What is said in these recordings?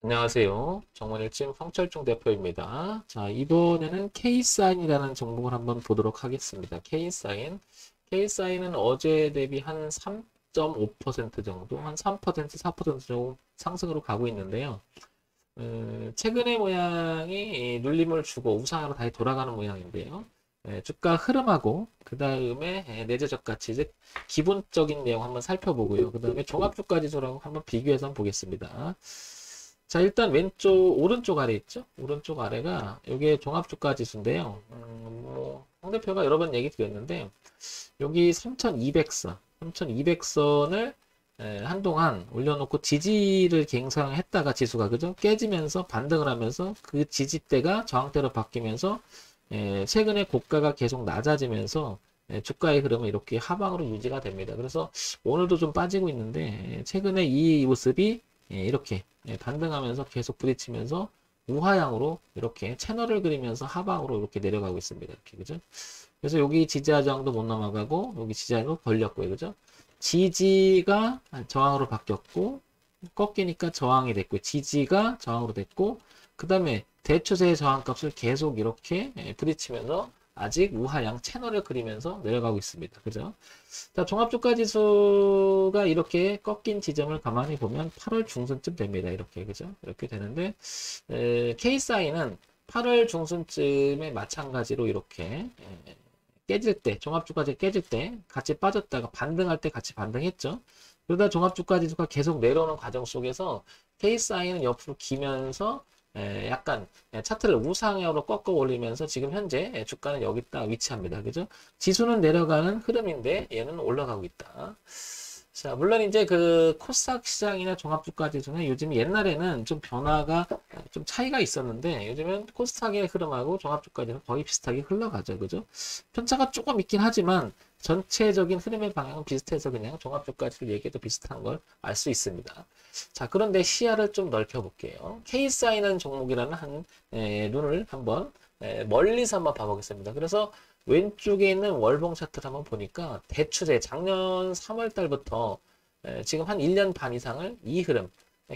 안녕하세요. 정원일진 황철중 대표입니다. 자, 이번에는 K사인이라는 종목을 한번 보도록 하겠습니다. K사인. K사인은 어제 대비 한 3.5% 정도, 한 3%, 4% 정도 상승으로 가고 있는데요. 최근의 모양이 눌림을 주고 우상으로 다시 돌아가는 모양인데요. 주가 흐름하고 그 다음에 내재적 가치, 즉 기본적인 내용 한번 살펴보고요. 그 다음에 종합주가 지수라고 한번 비교해서 한번 보겠습니다. 자, 일단 오른쪽 아래 있죠? 오른쪽 아래가 이게 종합주가 지수인데요. 황 대표가 여러 번 얘기 드렸는데, 여기 3200선, 3200선을 한동안 올려놓고 지지를 갱상했다가 지수가, 그죠? 깨지면서 반등을 하면서 그 지지대가 저항대로 바뀌면서, 최근에 고가가 계속 낮아지면서, 주가의 흐름은 이렇게 하방으로 유지가 됩니다. 그래서 오늘도 좀 빠지고 있는데, 최근에 이 모습이 이렇게 반등하면서 계속 부딪히면서 우하향으로 이렇게 채널을 그리면서 하방으로 이렇게 내려가고 있습니다. 이렇게, 그죠? 그래서 여기 지지하 저항도 못 넘어가고 여기 지지하도 걸렸고요. 그죠? 지지가 저항으로 바뀌었고 꺾이니까 저항이 됐고 지지가 저항으로 됐고 그 다음에 대추세의 저항값을 계속 이렇게 부딪히면서 아직 우하향 채널을 그리면서 내려가고 있습니다. 그죠? 자, 종합주가 지수가 이렇게 꺾인 지점을 가만히 보면 8월 중순쯤 됩니다. 이렇게, 그죠? 이렇게 되는데, K사인은 8월 중순쯤에 마찬가지로 이렇게, 깨질 때, 종합주가지 깨질 때 같이 빠졌다가 반등할 때 같이 반등했죠. 그러다 종합주가 지수가 계속 내려오는 과정 속에서 K사인은 옆으로 기면서 약간 차트를 우상향으로 꺾어 올리면서 지금 현재 주가는 여기 딱 위치합니다. 그죠? 지수는 내려가는 흐름인데 얘는 올라가고 있다. 자, 물론 이제 그 코스닥 시장이나 종합주가 지수는 요즘 옛날에는 좀 변화가 좀 차이가 있었는데 요즘은 코스닥의 흐름하고 종합주가 지수는 거의 비슷하게 흘러가죠. 그죠? 편차가 조금 있긴 하지만 전체적인 흐름의 방향은 비슷해서 그냥 종합주가 지수 얘기해도 비슷한 걸 알 수 있습니다. 자, 그런데 시야를 좀 넓혀 볼게요. K사인은 종목이라는 눈을 한번 멀리서 한번 봐보겠습니다. 그래서 왼쪽에 있는 월봉 차트를 한번 보니까 대추세 작년 3월 달부터 지금 한 1년 반 이상을 이 흐름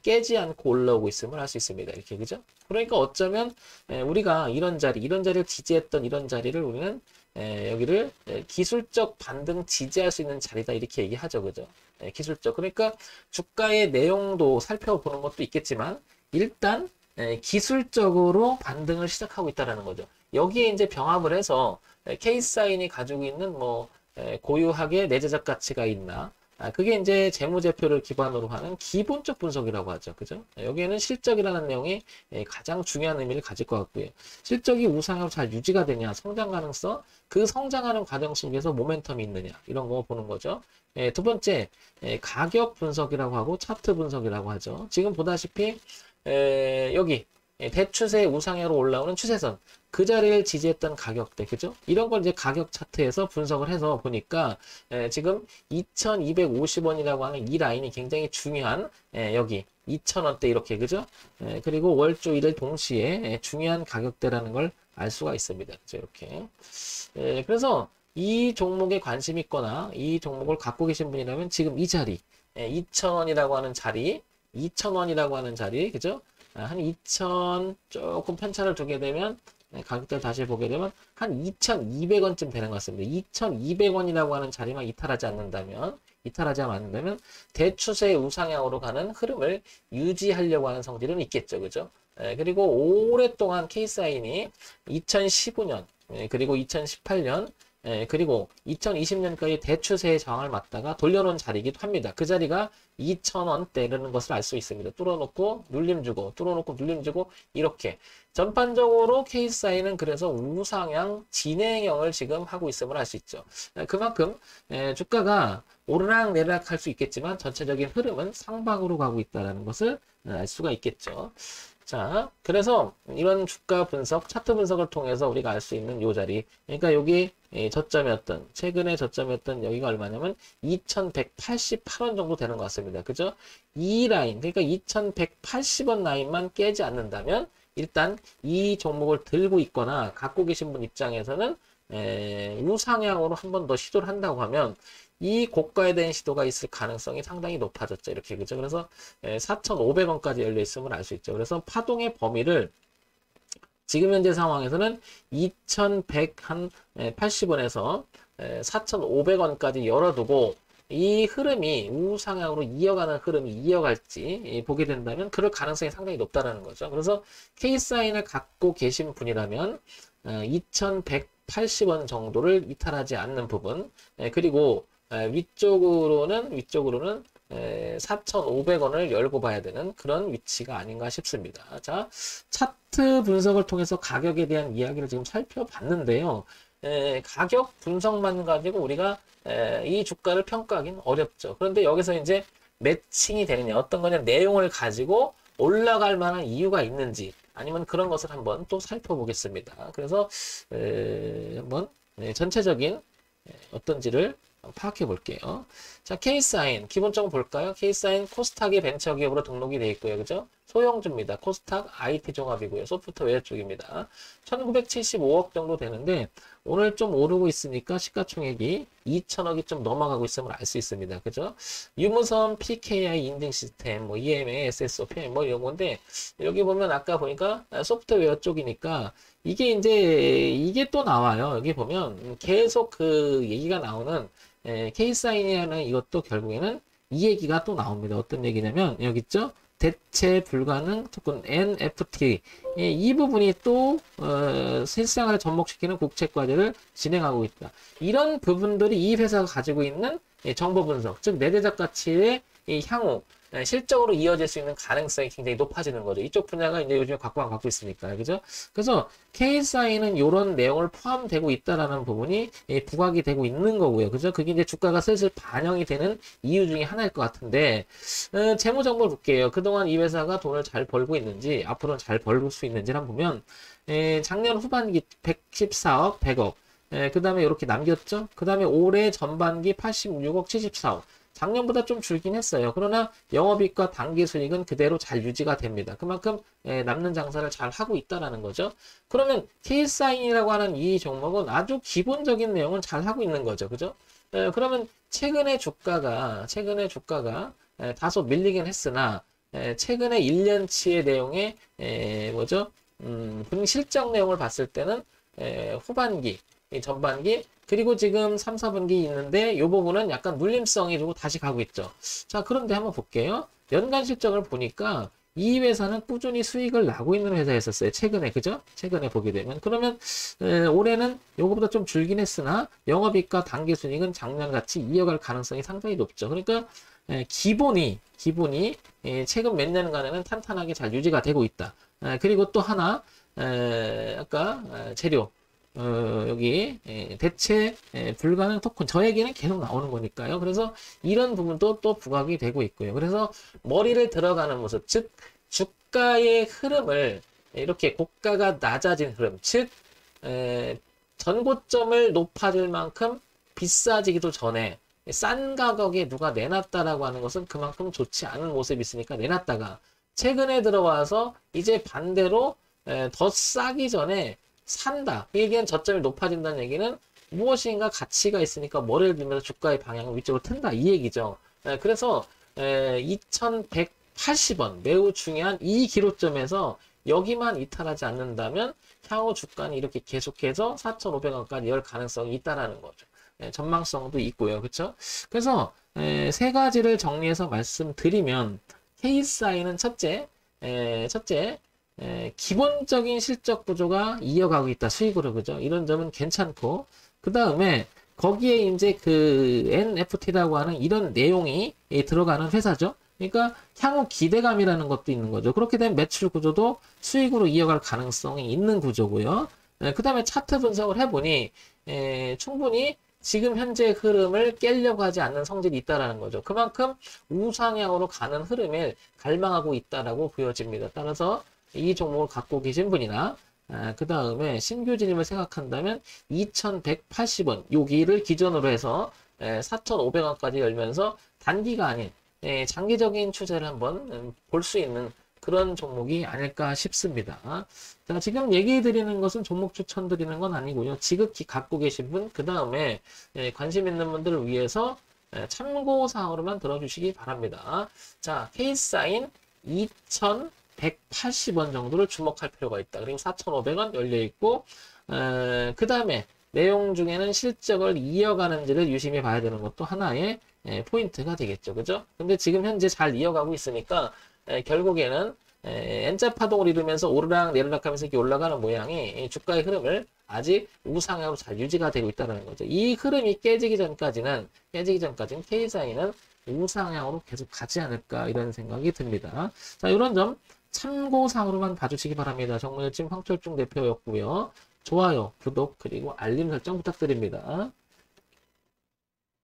깨지 않고 올라오고 있음을 알 수 있습니다. 이렇게, 그죠? 그러니까 어쩌면 우리가 이런 자리를 지지했던 이런 자리를 우리는 여기를 기술적 반등 지지할 수 있는 자리다 이렇게 얘기하죠. 그죠? 기술적. 그러니까 주가의 내용도 살펴보는 것도 있겠지만 일단 기술적으로 반등을 시작하고 있다는 거죠. 여기에 이제 병합을 해서 K사인이 가지고 있는 뭐 고유하게 내재적 가치가 있나, 그게 이제 재무제표를 기반으로 하는 기본적 분석이라고 하죠. 그죠? 여기에는 실적이라는 내용이 가장 중요한 의미를 가질 것 같고요. 실적이 우상향으로 잘 유지가 되냐, 성장 가능성, 그 성장하는 과정 속에서 모멘텀이 있느냐, 이런 거 보는 거죠. 두 번째, 가격 분석이라고 하고 차트 분석이라고 하죠. 지금 보다시피 여기 대추세 우상향으로 올라오는 추세선, 그 자리를 지지했던 가격대, 그죠? 이런 걸 이제 가격 차트에서 분석을 해서 보니까 지금 2250원이라고 하는 이 라인이 굉장히 중요한 여기 2000원대 이렇게, 그죠? 그리고 월조 일을 동시에 중요한 가격대라는 걸 알 수가 있습니다. 그죠? 이렇게. 그래서 이 종목에 관심 있거나 이 종목을 갖고 계신 분이라면 지금 이 자리 2000원이라고 하는 자리 2000원이라고 하는 자리, 그죠? 한 2000 조금 편차를 두게 되면 가격대를 다시 보게 되면 한 2200원쯤 되는 것 같습니다. 2200원이라고 하는 자리만 이탈하지 않는다면 대추세 우상향으로 가는 흐름을 유지하려고 하는 성질은 있겠죠. 그죠? 그리고 오랫동안 K사인이 2015년 그리고 2018년 그리고 2020년까지 대추세의 저항을 맞다가 돌려놓은 자리이기도 합니다. 그 자리가 2,000원대라는 것을 알 수 있습니다. 뚫어놓고 눌림 주고 뚫어놓고 눌림 주고 이렇게 전반적으로 K사인은 그래서 우상향 진행형을 지금 하고 있음을 알 수 있죠. 그만큼 주가가 오르락내리락 할 수 있겠지만 전체적인 흐름은 상방으로 가고 있다는 것을 알 수가 있겠죠. 자, 그래서 이런 주가 분석, 차트 분석을 통해서 우리가 알 수 있는 요 자리. 그러니까 여기 저점이었던, 최근에 저점이었던 여기가 얼마냐면 2188원 정도 되는 것 같습니다. 그죠? 이 라인, 그러니까 2180원 라인만 깨지 않는다면 일단 이 종목을 들고 있거나 갖고 계신 분 입장에서는 우상향으로 한 번 더 시도를 한다고 하면 이 고가에 대한 시도가 있을 가능성이 상당히 높아졌죠. 이렇게 그죠? 그래서 4,500원까지 열려 있음을 알 수 있죠. 그래서 파동의 범위를 지금 현재 상황에서는 2,180원에서 4,500원까지 열어두고 이 흐름이 우상향으로 이어가는 흐름이 이어갈지 보게 된다면 그럴 가능성이 상당히 높다는 거죠. 그래서 K사인을 갖고 계신 분이라면 2,180원 정도를 이탈하지 않는 부분, 그리고 위쪽으로는 4,500원을 열고 봐야 되는 그런 위치가 아닌가 싶습니다. 자, 차트 분석을 통해서 가격에 대한 이야기를 지금 살펴봤는데요. 가격 분석만 가지고 우리가 이 주가를 평가하기는 어렵죠. 그런데 여기서 이제 매칭이 되느냐, 어떤 거냐, 내용을 가지고 올라갈 만한 이유가 있는지, 아니면 그런 것을 한번 또 살펴보겠습니다. 그래서 한번 전체적인 어떤지를 파악해 볼게요. 자, K사인 기본적으로 볼까요? K사인 코스닥의 벤처기업으로 등록이 되어 있고요. 그죠? 소형주입니다. 코스닥 IT 종합이고요. 소프트웨어 쪽입니다. 1975억 정도 되는데 오늘 좀 오르고 있으니까 시가총액이 2천억이 좀 넘어가고 있음을 알 수 있습니다. 그죠? 유무선 PKI 인증 시스템, 뭐 EMA, SSOP 뭐 이런 건데 여기 보면 아까 보니까 소프트웨어 쪽이니까 이게 또 나와요. 여기 보면 계속 그 얘기가 나오는 K사인이라는 이것도 결국에는 이 얘기가 또 나옵니다. 어떤 얘기냐면 여기 있죠? 대체 불가능 토큰 NFT 이 부분이 또 실생활에 접목시키는 국책 과제를 진행하고 있다. 이런 부분들이 이 회사가 가지고 있는 정보 분석, 즉 내재적 가치의 향후 실적으로 이어질 수 있는 가능성이 굉장히 높아지는 거죠. 이쪽 분야가 이제 요즘에 각광 받고 있으니까, 그죠? 그래서 K사인은 이런 내용을 포함되고 있다라는 부분이 부각이 되고 있는 거고요, 그죠? 그게 이제 주가가 슬슬 반영이 되는 이유 중에 하나일 것 같은데, 재무 정보를 볼게요. 그동안 이 회사가 돈을 잘 벌고 있는지, 앞으로는 잘 벌 수 있는지를 한번 보면, 작년 후반기 114억, 100억, 그 다음에 이렇게 남겼죠? 그 다음에 올해 전반기 86억, 74억. 작년보다 좀 줄긴 했어요. 그러나 영업이익과 당기순이익은 그대로 잘 유지가 됩니다. 그만큼 남는 장사를 잘 하고 있다는 거죠. 그러면 K사인이라고 하는 이 종목은 아주 기본적인 내용은 잘 하고 있는 거죠. 그죠? 그러면 최근에 주가가 다소 밀리긴 했으나 최근에 1년치의 내용의 분기 실적 내용을 봤을 때는 후반기, 전반기, 그리고 지금 3, 4분기 있는데 이 부분은 약간 눌림성이 주고 다시 가고 있죠. 자, 그런데 한번 볼게요. 연간 실적을 보니까 이 회사는 꾸준히 수익을 나고 있는 회사였었어요. 최근에, 그죠? 최근에 보게 되면. 그러면 올해는 요거보다 좀 줄긴 했으나 영업이익과 당기순이익은 작년같이 이어갈 가능성이 상당히 높죠. 그러니까 기본이 최근 몇 년간에는 탄탄하게 잘 유지가 되고 있다. 그리고 또 하나 아까 재료 여기 대체 불가능 토큰 저 얘기는 계속 나오는 거니까요. 그래서 이런 부분도 또 부각이 되고 있고요. 그래서 머리를 들어가는 모습, 즉 주가의 흐름을 이렇게 고가가 낮아진 흐름, 즉 전고점을 높아질 만큼 비싸지기도 전에 싼 가격에 누가 내놨다라고 하는 것은 그만큼 좋지 않은 모습이 있으니까 내놨다가 최근에 들어와서 이제 반대로 더 싸기 전에 산다. 이게 저점이 높아진다는 얘기는 무엇인가 가치가 있으니까 머리를 들면서 주가의 방향을 위쪽으로 튼다. 이 얘기죠. 그래서 2180원 매우 중요한 이 기로점에서 여기만 이탈하지 않는다면 향후 주가는 이렇게 계속해서 4,500원까지 열 가능성이 있다라는 거죠. 전망성도 있고요. 그렇죠? 그래서 세 가지를 정리해서 말씀드리면 K사인은 첫째 기본적인 실적 구조가 이어가고 있다. 수익으로, 그죠? 이런 점은 괜찮고, 그 다음에 거기에 이제 그 NFT라고 하는 이런 내용이 들어가는 회사죠. 그러니까 향후 기대감이라는 것도 있는 거죠. 그렇게 되면 매출 구조도 수익으로 이어갈 가능성이 있는 구조고요. 그 다음에 차트 분석을 해보니 충분히 지금 현재 흐름을 깨려고 하지 않는 성질이 있다라는 거죠. 그만큼 우상향으로 가는 흐름을 갈망하고 있다라고 보여집니다. 따라서 이 종목을 갖고 계신 분이나 그 다음에 신규 진입을 생각한다면 2180원 여기를 기준으로 해서 4,500원까지 열면서 단기가 아닌 장기적인 추세를 한번 볼 수 있는 그런 종목이 아닐까 싶습니다. 자, 지금 얘기 드리는 것은 종목 추천 드리는 건 아니고요. 지극히 갖고 계신 분, 그 다음에 관심 있는 분들을 위해서 참고사항으로만 들어주시기 바랍니다. 자, K사인 2,180원 정도를 주목할 필요가 있다. 그리고 4,500원 열려있고, 그 다음에 내용 중에는 실적을 이어가는지를 유심히 봐야 되는 것도 하나의 포인트가 되겠죠. 그죠? 근데 지금 현재 잘 이어가고 있으니까 결국에는 N자 파동을 이루면서 오르락 내리락 하면서 이렇게 올라가는 모양이 주가의 흐름을 아직 우상향으로 잘 유지가 되고 있다는 거죠. 이 흐름이 깨지기 전까지는 K사인은 우상향으로 계속 가지 않을까 이런 생각이 듭니다. 자, 이런 점 참고사항으로만 봐주시기 바랍니다. 정모일침 황철중 대표였고요. 좋아요, 구독, 그리고 알림 설정 부탁드립니다.